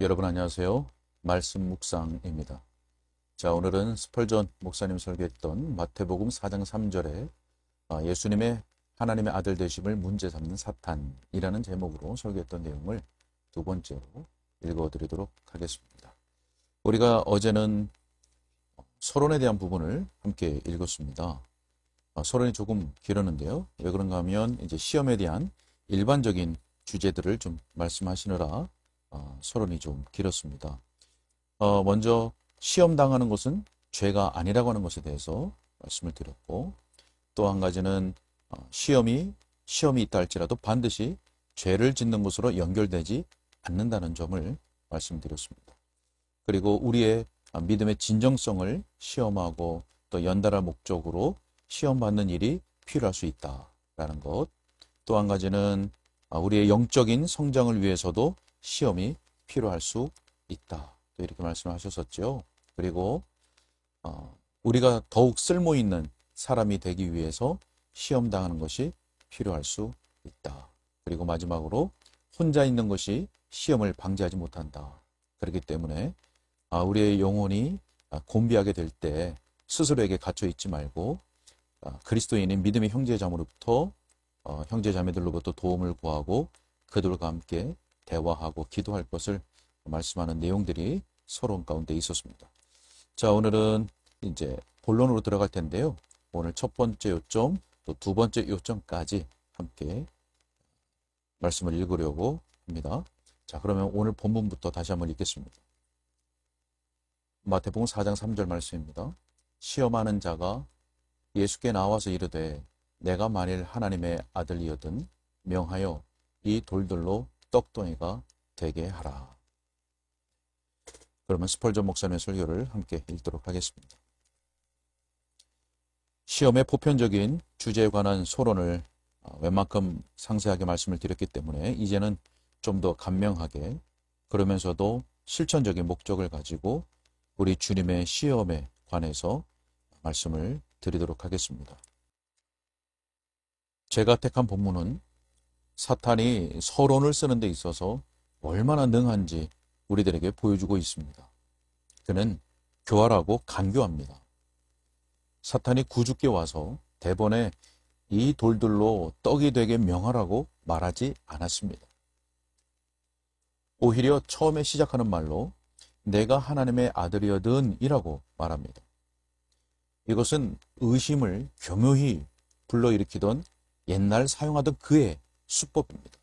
여러분 안녕하세요. 말씀 묵상입니다. 자, 오늘은 스펄전 목사님 설교했던 마태복음 4장 3절에 예수님의 하나님의 아들 되심을 문제 삼는 사탄이라는 제목으로 설교했던 내용을 두 번째로 읽어드리도록 하겠습니다. 우리가 어제는 서론에 대한 부분을 함께 읽었습니다. 서론이 조금 길었는데요. 왜 그런가 하면 이제 시험에 대한 일반적인 주제들을 좀 말씀하시느라 서론이 좀 길었습니다. 먼저 시험 당하는 것은 죄가 아니라고 하는 것에 대해서 말씀을 드렸고, 또 한 가지는 시험이 있다 할지라도 반드시 죄를 짓는 것으로 연결되지 않는다는 점을 말씀드렸습니다. 그리고 우리의 믿음의 진정성을 시험하고 또 연달아 목적으로 시험받는 일이 필요할 수 있다라는 것, 또 한 가지는 우리의 영적인 성장을 위해서도 시험이 필요할 수 있다. 또 이렇게 말씀하셨었죠. 그리고 우리가 더욱 쓸모있는 사람이 되기 위해서 시험 당하는 것이 필요할 수 있다. 그리고 마지막으로 혼자 있는 것이 시험을 방지하지 못한다. 그렇기 때문에 우리의 영혼이 곤비하게 될 때 스스로에게 갇혀 있지 말고 그리스도인인 믿음의 형제자매로부터 형제자매들로부터 도움을 구하고 그들과 함께 대화하고 기도할 것을 말씀하는 내용들이 서론 가운데 있었습니다. 자, 오늘은 이제 본론으로 들어갈 텐데요. 오늘 첫 번째 요점, 또 두 번째 요점까지 함께 말씀을 읽으려고 합니다. 자, 그러면 오늘 본문부터 다시 한번 읽겠습니다. 마태복음 4장 3절 말씀입니다. 시험하는 자가 예수께 나와서 이르되 내가 만일 하나님의 아들이거든 명하여 이 돌들로 떡덩이가 되게 하라. 그러면 스펄전 목사님의 설교를 함께 읽도록 하겠습니다. 시험의 보편적인 주제에 관한 소론을 웬만큼 상세하게 말씀을 드렸기 때문에 이제는 좀 더 간명하게 그러면서도 실천적인 목적을 가지고 우리 주님의 시험에 관해서 말씀을 드리도록 하겠습니다. 제가 택한 본문은 사탄이 서론을 쓰는 데 있어서 얼마나 능한지 우리들에게 보여주고 있습니다. 그는 교활하고 간교합니다. 사탄이 구주께 와서 대번에 이 돌들로 떡이 되게 명하라고 말하지 않았습니다. 오히려 처음에 시작하는 말로 내가 하나님의 아들이거든 이라고 말합니다. 이것은 의심을 교묘히 불러일으키던 옛날 사용하던 그의 수법입니다.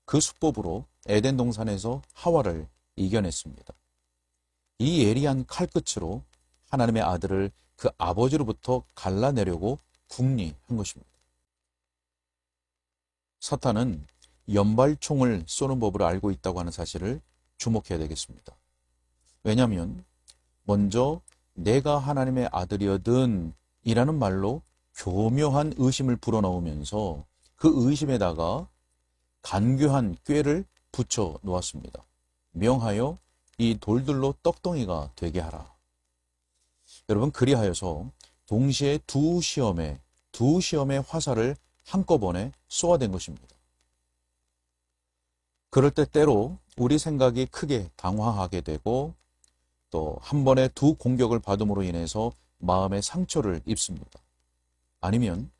그 수법으로 에덴 동산에서 하와를 이겨냈습니다. 이 예리한 칼끝으로 하나님의 아들을 그 아버지로부터 갈라내려고 궁리한 것입니다. 사탄은 연발총을 쏘는 법을 알고 있다고 하는 사실을 주목해야 되겠습니다. 왜냐하면 먼저 내가 하나님의 아들이거든 이라는 말로 교묘한 의심을 불어넣으면서 그 의심에다가 간교한 꾀를 붙여 놓았습니다. 명하여 이 돌들로 떡덩이가 되게 하라. 여러분, 그리하여서 동시에 두 시험의 화살을 한꺼번에 쏘아댄 것입니다. 그럴 때 때로 우리 생각이 크게 당황하게 되고 또 한 번에 두 공격을 받음으로 인해서 마음의 상처를 입습니다. 아니면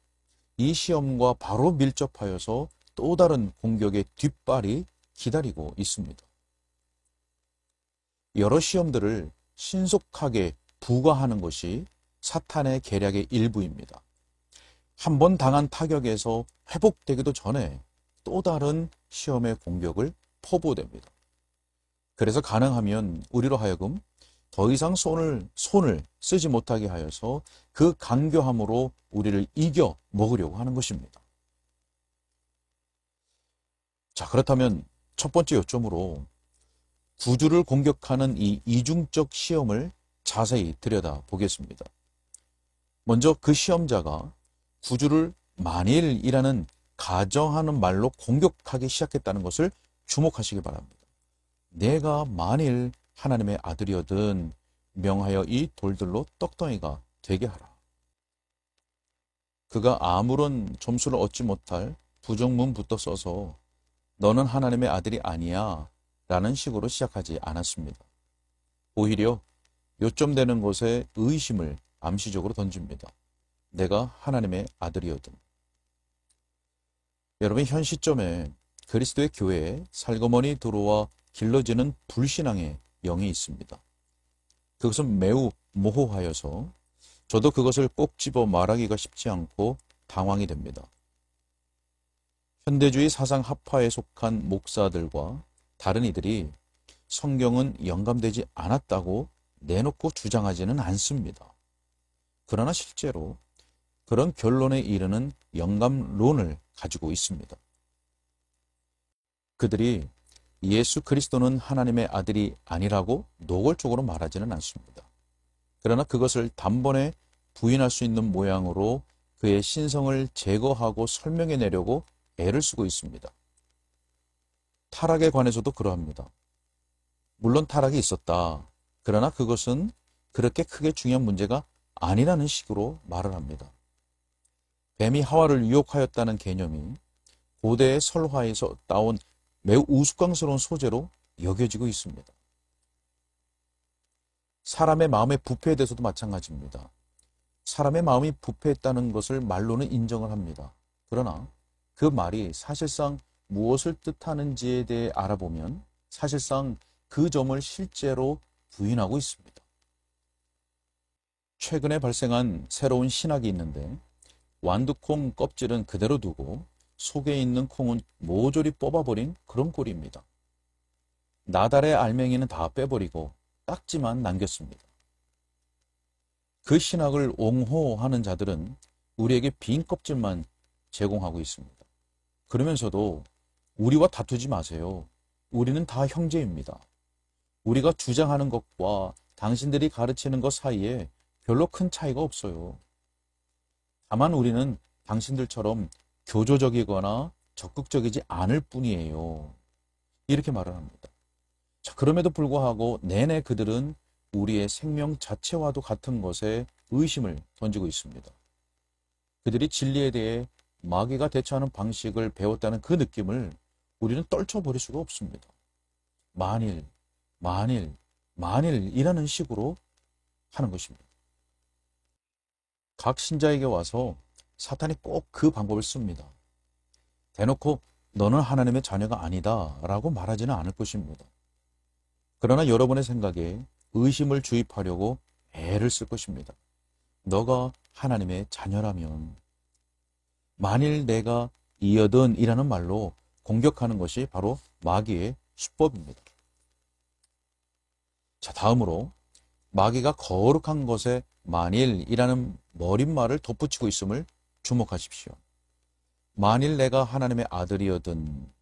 이 시험과 바로 밀접하여서 또 다른 공격의 뒷발이 기다리고 있습니다. 여러 시험들을 신속하게 부과하는 것이 사탄의 계략의 일부입니다. 한 번 당한 타격에서 회복되기도 전에 또 다른 시험의 공격을 퍼부어댑니다. 그래서 가능하면 우리로 하여금 더 이상 손을 쓰지 못하게 하여서 그 간교함으로 우리를 이겨 먹으려고 하는 것입니다. 자, 그렇다면 첫 번째 요점으로 구주를 공격하는 이 이중적 시험을 자세히 들여다보겠습니다. 먼저 그 시험자가 구주를 만일이라는 가정하는 말로 공격하기 시작했다는 것을 주목하시기 바랍니다. 내가 만일 하나님의 아들이거든 명하여 이 돌들로 떡덩이가 되게 하라. 그가 아무런 점수를 얻지 못할 부정문부터 써서 너는 하나님의 아들이 아니야 라는 식으로 시작하지 않았습니다. 오히려 요점되는 것에 의심을 암시적으로 던집니다. 내가 하나님의 아들이거든. 여러분, 현 시점에 그리스도의 교회에 살그머니 들어와 길러지는 불신앙의 영이 있습니다. 그것은 매우 모호하여서 저도 그것을 꼭 집어 말하기가 쉽지 않고 당황이 됩니다. 현대주의 사상 합파에 속한 목사들과 다른 이들이 성경은 영감되지 않았다고 내놓고 주장하지는 않습니다. 그러나 실제로 그런 결론에 이르는 영감론을 가지고 있습니다. 그들이 예수 그리스도는 하나님의 아들이 아니라고 노골적으로 말하지는 않습니다. 그러나 그것을 단번에 부인할 수 있는 모양으로 그의 신성을 제거하고 설명해내려고 애를 쓰고 있습니다. 타락에 관해서도 그러합니다. 물론 타락이 있었다. 그러나 그것은 그렇게 크게 중요한 문제가 아니라는 식으로 말을 합니다. 뱀이 하와를 유혹하였다는 개념이 고대의 설화에서 따온 매우 우스꽝스러운 소재로 여겨지고 있습니다. 사람의 마음의 부패에 대해서도 마찬가지입니다. 사람의 마음이 부패했다는 것을 말로는 인정을 합니다. 그러나 그 말이 사실상 무엇을 뜻하는지에 대해 알아보면 사실상 그 점을 실제로 부인하고 있습니다. 최근에 발생한 새로운 신학이 있는데 완두콩 껍질은 그대로 두고 속에 있는 콩은 모조리 뽑아버린 그런 꼴입니다. 나달의 알맹이는 다 빼버리고 딱지만 남겼습니다. 그 신학을 옹호하는 자들은 우리에게 빈 껍질만 제공하고 있습니다. 그러면서도 우리와 다투지 마세요. 우리는 다 형제입니다. 우리가 주장하는 것과 당신들이 가르치는 것 사이에 별로 큰 차이가 없어요. 다만 우리는 당신들처럼 교조적이거나 적극적이지 않을 뿐이에요. 이렇게 말을 합니다. 자, 그럼에도 불구하고 내내 그들은 우리의 생명 자체와도 같은 것에 의심을 던지고 있습니다. 그들이 진리에 대해 마귀가 대처하는 방식을 배웠다는 그 느낌을 우리는 떨쳐버릴 수가 없습니다. 만일이라는 식으로 하는 것입니다. 각 신자에게 와서 사탄이 꼭 그 방법을 씁니다. 대놓고 너는 하나님의 자녀가 아니다 라고 말하지는 않을 것입니다. 그러나 여러분의 생각에 의심을 주입하려고 애를 쓸 것입니다. 너가 하나님의 자녀라면 만일 내가 이어든이라는 말로 공격하는 것이 바로 마귀의 수법입니다. 자, 다음으로 마귀가 거룩한 것에 만일이라는 머릿말을 덧붙이고 있음을 주목하십시오. 만일 내가 하나님의 아들이어든,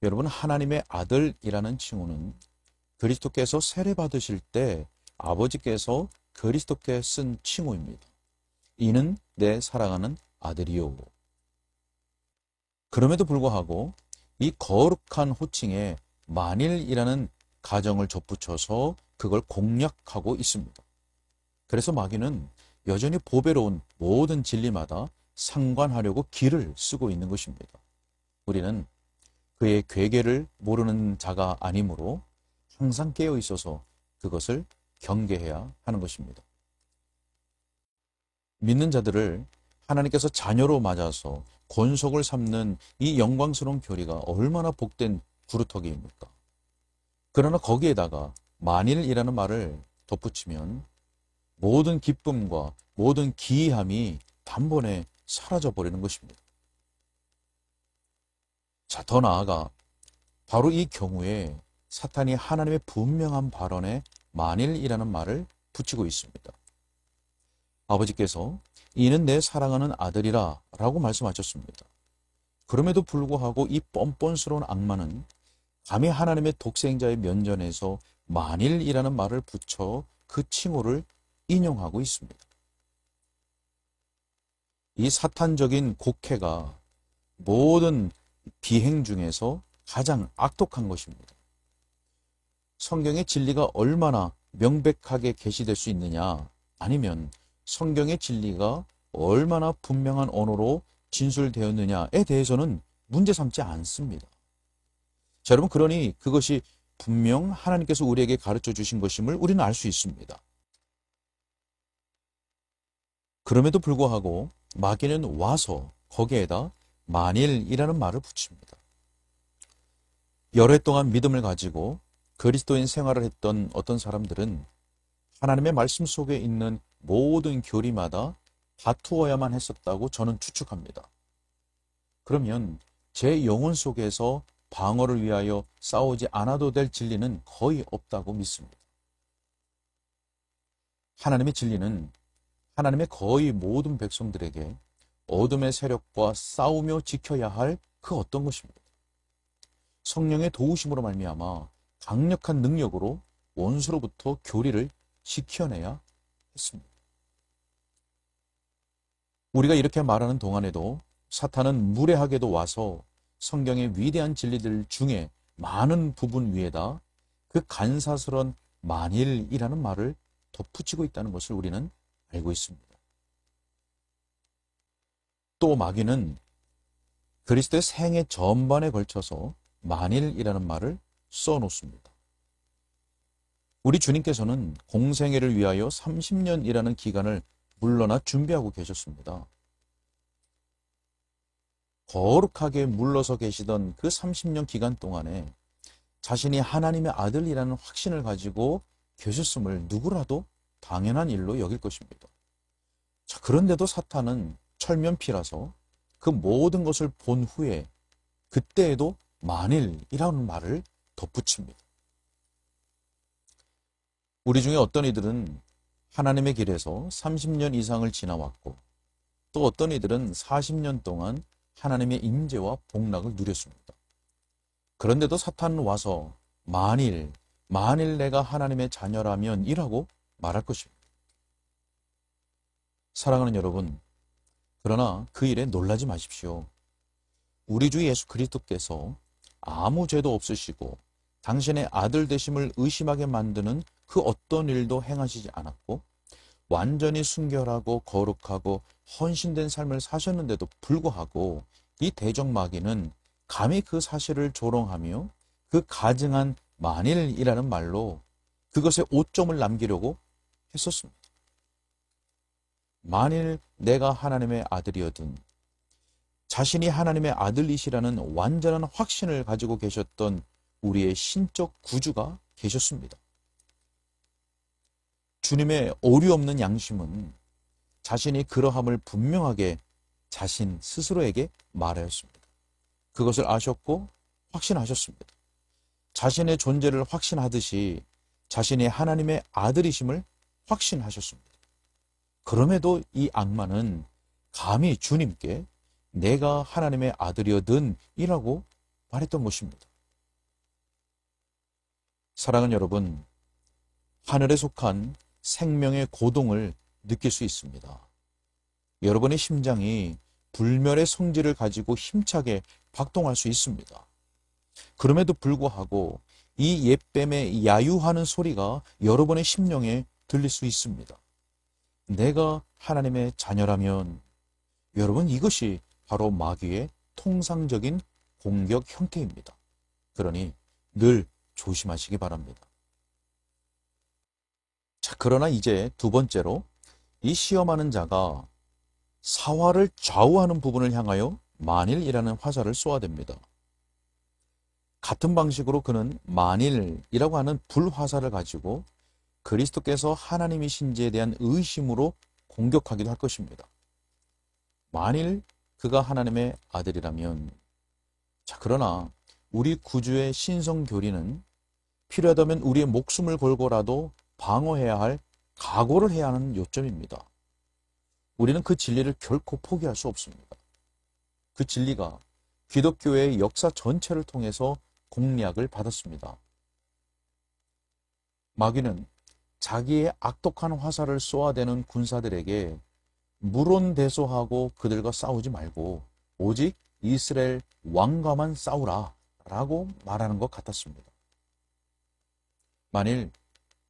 여러분, 하나님의 아들이라는 칭호는 그리스도께서 세례 받으실 때 아버지께서 그리스도께 쓴 칭호입니다. 이는 내 사랑하는 아들이요. 그럼에도 불구하고 이 거룩한 호칭에 만일이라는 가정을 덧붙여서 그걸 공략하고 있습니다. 그래서 마귀는 여전히 보배로운 모든 진리마다 상관하려고 기를 쓰고 있는 것입니다. 우리는 그의 괴계를 모르는 자가 아니므로 항상 깨어 있어서 그것을 경계해야 하는 것입니다. 믿는 자들을 하나님께서 자녀로 맞아서 권속을 삼는 이 영광스러운 교리가 얼마나 복된 구루터기입니까? 그러나 거기에다가 만일이라는 말을 덧붙이면 모든 기쁨과 모든 기이함이 단번에 사라져버리는 것입니다. 자, 더 나아가 바로 이 경우에 사탄이 하나님의 분명한 발언에 만일이라는 말을 붙이고 있습니다. 아버지께서 이는 내 사랑하는 아들이라 라고 말씀하셨습니다. 그럼에도 불구하고 이 뻔뻔스러운 악마는 감히 하나님의 독생자의 면전에서 만일이라는 말을 붙여 그 칭호를 인용하고 있습니다. 이 사탄적인 곡해가 모든 비행 중에서 가장 악독한 것입니다. 성경의 진리가 얼마나 명백하게 계시될 수 있느냐, 아니면 성경의 진리가 얼마나 분명한 언어로 진술되었느냐에 대해서는 문제 삼지 않습니다. 자, 여러분, 그러니 그것이 분명 하나님께서 우리에게 가르쳐 주신 것임을 우리는 알 수 있습니다. 그럼에도 불구하고 마귀는 와서 거기에다 만일이라는 말을 붙입니다. 여러 해 동안 믿음을 가지고 그리스도인 생활을 했던 어떤 사람들은 하나님의 말씀 속에 있는 모든 교리마다 다투어야만 했었다고 저는 추측합니다. 그러면 제 영혼 속에서 방어를 위하여 싸우지 않아도 될 진리는 거의 없다고 믿습니다. 하나님의 진리는 하나님의 거의 모든 백성들에게 어둠의 세력과 싸우며 지켜야 할 그 어떤 것입니다. 성령의 도우심으로 말미암아 강력한 능력으로 원수로부터 교리를 지켜내야 했습니다. 우리가 이렇게 말하는 동안에도 사탄은 무례하게도 와서 성경의 위대한 진리들 중에 많은 부분 위에다 그 간사스러운 만일이라는 말을 덧붙이고 있다는 것을 우리는 알고 있습니다. 또 마귀는 그리스도의 생애 전반에 걸쳐서 만일이라는 말을 써놓습니다. 우리 주님께서는 공생애를 위하여 30년이라는 기간을 물러나 준비하고 계셨습니다. 거룩하게 물러서 계시던 그 30년 기간 동안에 자신이 하나님의 아들이라는 확신을 가지고 계셨음을 누구라도 당연한 일로 여길 것입니다. 자, 그런데도 사탄은 철면피라서 그 모든 것을 본 후에 그때에도 만일이라는 말을 덧붙입니다. 우리 중에 어떤 이들은 하나님의 길에서 30년 이상을 지나왔고 또 어떤 이들은 40년 동안 하나님의 임재와 복락을 누렸습니다. 그런데도 사탄은 와서 만일 내가 하나님의 자녀라면 이라고 말할 것입니다. 사랑하는 여러분, 그러나 그 일에 놀라지 마십시오. 우리 주 예수 그리스도께서 아무 죄도 없으시고 당신의 아들 되심을 의심하게 만드는 그 어떤 일도 행하시지 않았고 완전히 순결하고 거룩하고 헌신된 삶을 사셨는데도 불구하고 이 대적마귀는 감히 그 사실을 조롱하며 그 가증한 만일이라는 말로 그것에 오점을 남기려고 했었습니다. 만일 내가 하나님의 아들이어든 자신이 하나님의 아들이시라는 완전한 확신을 가지고 계셨던 우리의 신적 구주가 계셨습니다. 주님의 오류 없는 양심은 자신이 그러함을 분명하게 자신 스스로에게 말하였습니다. 그것을 아셨고 확신하셨습니다. 자신의 존재를 확신하듯이 자신이 하나님의 아들이심을 확신하셨습니다. 그럼에도 이 악마는 감히 주님께 내가 하나님의 아들이어든 이라고 말했던 것입니다. 사랑하는 여러분, 하늘에 속한 생명의 고동을 느낄 수 있습니다. 여러분의 심장이 불멸의 성질을 가지고 힘차게 박동할 수 있습니다. 그럼에도 불구하고 이 옛뱀의 야유하는 소리가 여러분의 심령에 들릴 수 있습니다. 내가 하나님의 자녀라면 여러분, 이것이 바로 마귀의 통상적인 공격 형태입니다. 그러니 늘 조심하시기 바랍니다. 자, 그러나 이제 두 번째로 이 시험하는 자가 사화를 좌우하는 부분을 향하여 만일이라는 화살을 쏘아댑니다. 같은 방식으로 그는 만일이라고 하는 불화살을 가지고 그리스도께서 하나님이신지에 대한 의심으로 공격하기도 할 것입니다. 만일 그가 하나님의 아들이라면, 자, 그러나 우리 구주의 신성 교리는 필요하다면 우리의 목숨을 걸고라도 방어해야 할 각오를 해야 하는 요점입니다. 우리는 그 진리를 결코 포기할 수 없습니다. 그 진리가 기독교의 역사 전체를 통해서 공략을 받았습니다. 마귀는 자기의 악독한 화살을 쏘아대는 군사들에게 물론대소하고 그들과 싸우지 말고 오직 이스라엘 왕과만 싸우라 라고 말하는 것 같았습니다. 만일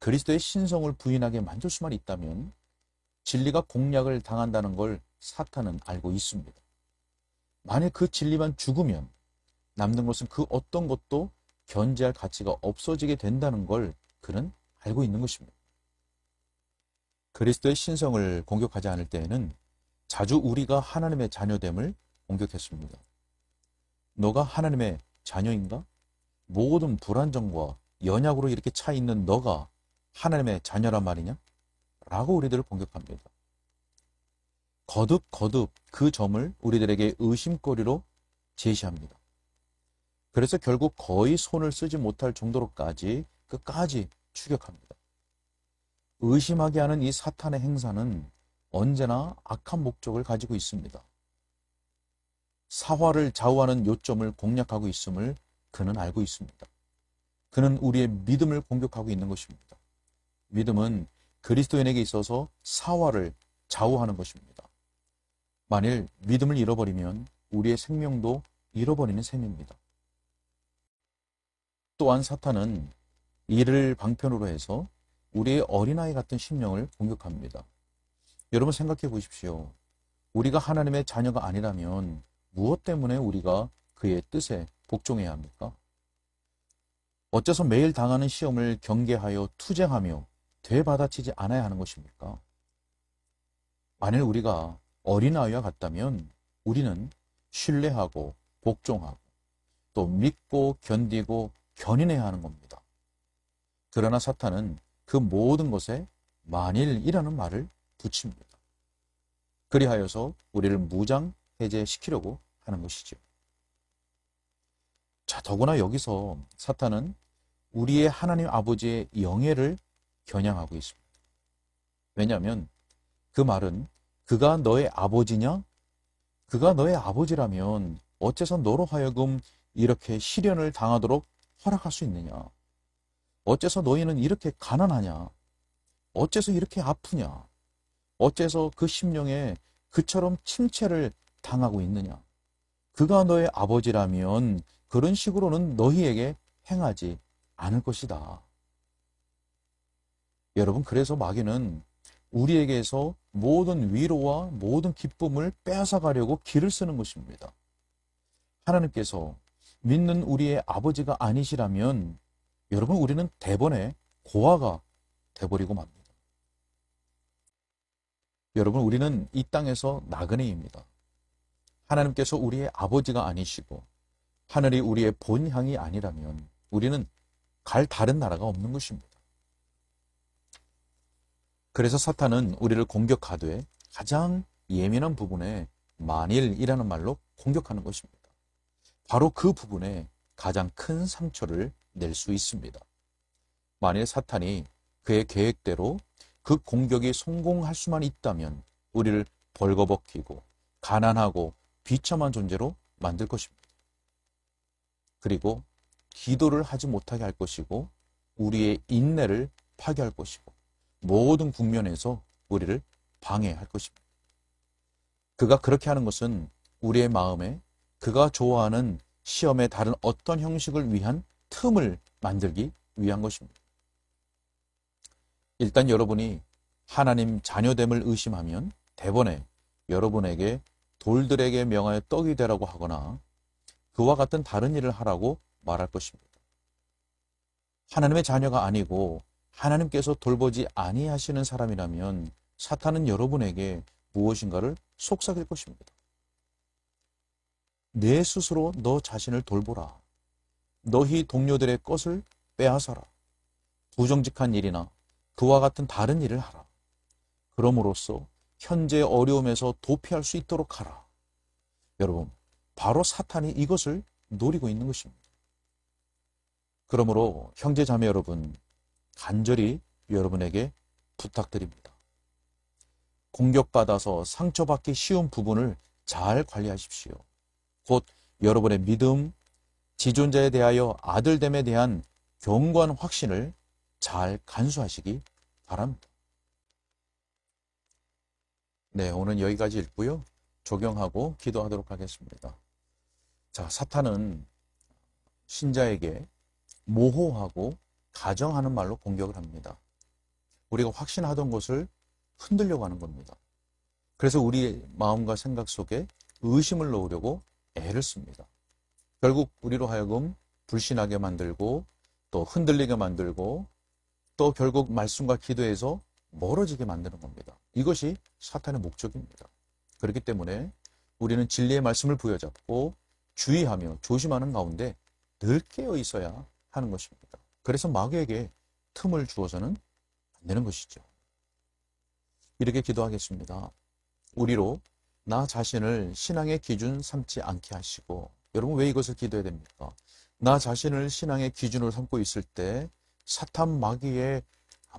그리스도의 신성을 부인하게 만들 수만 있다면 진리가 공략을 당한다는 걸 사탄은 알고 있습니다. 만일 그 진리만 죽으면 남는 것은 그 어떤 것도 견지할 가치가 없어지게 된다는 걸 그는 알고 있는 것입니다. 그리스도의 신성을 공격하지 않을 때에는 자주 우리가 하나님의 자녀됨을 공격했습니다. 너가 하나님의 자녀인가? 모든 불완전과 연약으로 이렇게 차 있는 너가 하나님의 자녀란 말이냐? 라고 우리들을 공격합니다. 거듭 그 점을 우리들에게 의심거리로 제시합니다. 그래서 결국 거의 손을 쓰지 못할 정도로까지 끝까지 추격합니다. 의심하게 하는 이 사탄의 행사는 언제나 악한 목적을 가지고 있습니다. 사화를 좌우하는 요점을 공략하고 있음을 그는 알고 있습니다. 그는 우리의 믿음을 공격하고 있는 것입니다. 믿음은 그리스도인에게 있어서 사화를 좌우하는 것입니다. 만일 믿음을 잃어버리면 우리의 생명도 잃어버리는 셈입니다. 또한 사탄은 이를 방편으로 해서 우리의 어린아이 같은 심령을 공격합니다. 여러분 생각해 보십시오. 우리가 하나님의 자녀가 아니라면 무엇 때문에 우리가 그의 뜻에 복종해야 합니까? 어째서 매일 당하는 시험을 경계하여 투쟁하며 되받아치지 않아야 하는 것입니까? 만일 우리가 어린아이와 같다면 우리는 신뢰하고 복종하고 또 믿고 견디고 견인해야 하는 겁니다. 그러나 사탄은 그 모든 것에 만일이라는 말을 붙입니다. 그리하여서 우리를 무장해제시키려고 하는 것이죠. 자, 더구나 여기서 사탄은 우리의 하나님 아버지의 영예를 겨냥하고 있습니다. 왜냐하면 그 말은 그가 너의 아버지냐? 그가 너의 아버지라면 어째서 너로 하여금 이렇게 시련을 당하도록 허락할 수 있느냐? 어째서 너희는 이렇게 가난하냐? 어째서 이렇게 아프냐? 어째서 그 심령에 그처럼 침체를 당하고 있느냐? 그가 너의 아버지라면 그런 식으로는 너희에게 행하지 않을 것이다. 여러분, 그래서 마귀는 우리에게서 모든 위로와 모든 기쁨을 빼앗아가려고 길을 쓰는 것입니다. 하나님께서 믿는 우리의 아버지가 아니시라면 여러분, 우리는 대번에 고아가 돼버리고 맙니다. 여러분, 우리는 이 땅에서 나그네입니다. 하나님께서 우리의 아버지가 아니시고 하늘이 우리의 본향이 아니라면 우리는 갈 다른 나라가 없는 것입니다. 그래서 사탄은 우리를 공격하되 가장 예민한 부분에 만일이라는 말로 공격하는 것입니다. 바로 그 부분에 가장 큰 상처를 낼 수 있습니다. 만일 사탄이 그의 계획대로 그 공격이 성공할 수만 있다면 우리를 벌거벗기고 가난하고 비참한 존재로 만들 것입니다. 그리고 기도를 하지 못하게 할 것이고 우리의 인내를 파괴할 것이고 모든 국면에서 우리를 방해할 것입니다. 그가 그렇게 하는 것은 우리의 마음에 그가 좋아하는 시험의 다른 어떤 형식을 위한 틈을 만들기 위한 것입니다. 일단 여러분이 하나님 자녀됨을 의심하면 대번에 여러분에게 돌들에게 명하여 떡이 되라고 하거나 그와 같은 다른 일을 하라고 말할 것입니다. 하나님의 자녀가 아니고 하나님께서 돌보지 아니하시는 사람이라면 사탄은 여러분에게 무엇인가를 속삭일 것입니다. 내 스스로 너 자신을 돌보라. 너희 동료들의 것을 빼앗아라. 부정직한 일이나 그와 같은 다른 일을 하라. 그럼으로써 현재 어려움에서 도피할 수 있도록 하라. 여러분, 바로 사탄이 이것을 노리고 있는 것입니다. 그러므로 형제 자매 여러분, 간절히 여러분에게 부탁드립니다. 공격받아서 상처받기 쉬운 부분을 잘 관리하십시오. 곧 여러분의 믿음, 지존자에 대하여 아들됨에 대한 견고한 확신을 잘 간수하시기 바랍니다. 네, 오늘 여기까지 읽고요. 적용하고 기도하도록 하겠습니다. 자, 사탄은 신자에게 모호하고 가정하는 말로 공격을 합니다. 우리가 확신하던 것을 흔들려고 하는 겁니다. 그래서 우리 마음과 생각 속에 의심을 넣으려고 애를 씁니다. 결국 우리로 하여금 불신하게 만들고 또 흔들리게 만들고 또 결국 말씀과 기도에서 멀어지게 만드는 겁니다. 이것이 사탄의 목적입니다. 그렇기 때문에 우리는 진리의 말씀을 부여잡고 주의하며 조심하는 가운데 늘 깨어 있어야 하는 것입니다. 그래서 마귀에게 틈을 주어서는 안 되는 것이죠. 이렇게 기도하겠습니다. 우리로 나 자신을 신앙의 기준 삼지 않게 하시고, 여러분 왜 이것을 기도해야 됩니까? 나 자신을 신앙의 기준으로 삼고 있을 때 사탄 마귀의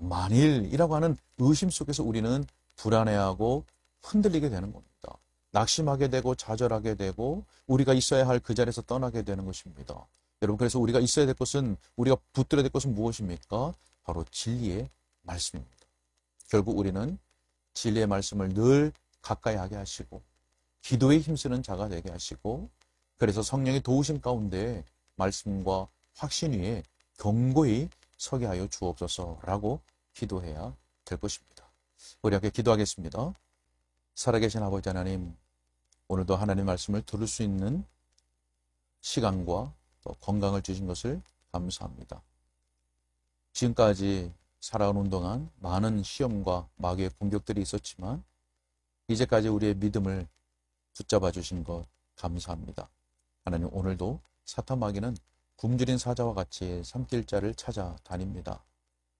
만일이라고 하는 의심 속에서 우리는 불안해하고 흔들리게 되는 겁니다. 낙심하게 되고 좌절하게 되고 우리가 있어야 할 그 자리에서 떠나게 되는 것입니다. 여러분, 그래서 우리가 있어야 될 것은, 우리가 붙들어야 될 것은 무엇입니까? 바로 진리의 말씀입니다. 결국 우리는 진리의 말씀을 늘 가까이 하게 하시고 기도에 힘쓰는 자가 되게 하시고, 그래서 성령의 도우심 가운데 말씀과 확신 위에 견고히 서게 하여 주옵소서라고 기도해야 될 것입니다. 우리 함께 기도하겠습니다. 살아계신 아버지 하나님, 오늘도 하나님의 말씀을 들을 수 있는 시간과 또 건강을 주신 것을 감사합니다. 지금까지 살아오는 동안 많은 시험과 마귀의 공격들이 있었지만 이제까지 우리의 믿음을 붙잡아 주신 것 감사합니다. 하나님, 오늘도 사탄 마귀는 굶주린 사자와 같이 삼킬 자를 찾아다닙니다.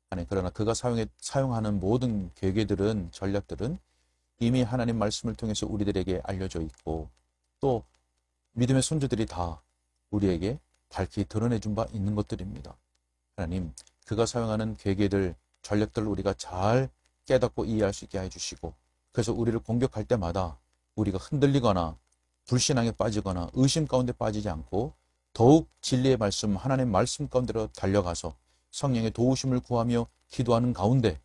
하나님, 그러나 그가 사용하는 모든 계계들은, 전략들은 이미 하나님 말씀을 통해서 우리들에게 알려져 있고 또 믿음의 손주들이 다 우리에게 밝히 드러내준 바 있는 것들입니다. 하나님, 그가 사용하는 계계들, 전략들을 우리가 잘 깨닫고 이해할 수 있게 해주시고, 그래서 우리를 공격할 때마다 우리가 흔들리거나 불신앙에 빠지거나 의심 가운데 빠지지 않고 더욱 진리의 말씀, 하나님의 말씀 가운데로 달려가서 성령의 도우심을 구하며 기도하는 가운데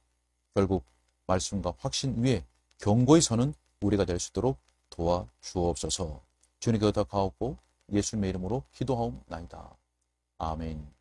결국 말씀과 확신 위에 견고히 서는 우리가 될 수 있도록 도와주옵소서. 주님께 의탁하옵고 예수님의 이름으로 기도하옵나이다. 아멘.